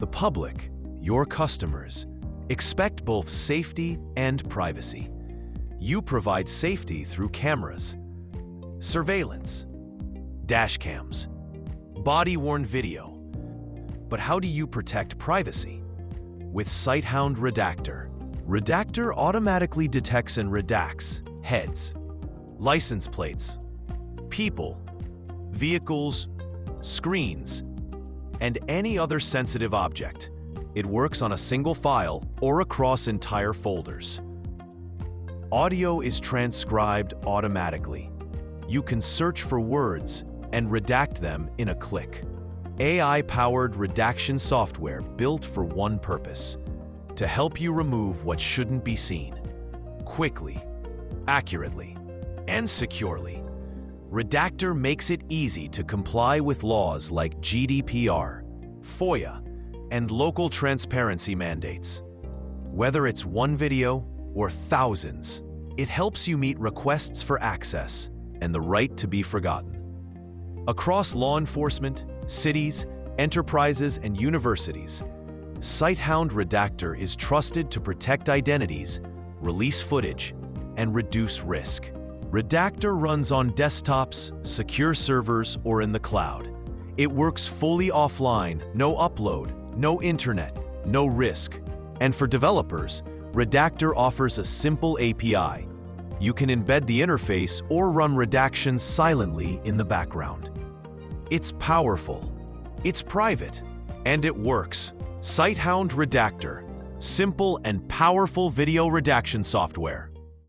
The public, your customers, expect both safety and privacy. You provide safety through cameras, surveillance, dash cams, body-worn video. But how do you protect privacy? With Sighthound Redactor. Redactor automatically detects and redacts heads, license plates, people, vehicles, screens, and any other sensitive object. It works on a single file or across entire folders. Audio is transcribed automatically. You can search for words and redact them in a click. AI-powered redaction software built for one purpose: to help you remove what shouldn't be seen, quickly, accurately, and securely. Redactor makes it easy to comply with laws like GDPR, FOIA, and local transparency mandates. Whether it's one video or thousands, it helps you meet requests for access and the right to be forgotten. Across law enforcement, cities, enterprises, and universities, Sighthound Redactor is trusted to protect identities, release footage, and reduce risk. Redactor runs on desktops, secure servers, or in the cloud. It works fully offline, no upload, no internet, no risk. And for developers, Redactor offers a simple API. You can embed the interface or run redaction silently in the background. It's powerful, it's private, and it works. Sighthound Redactor, simple and powerful video redaction software.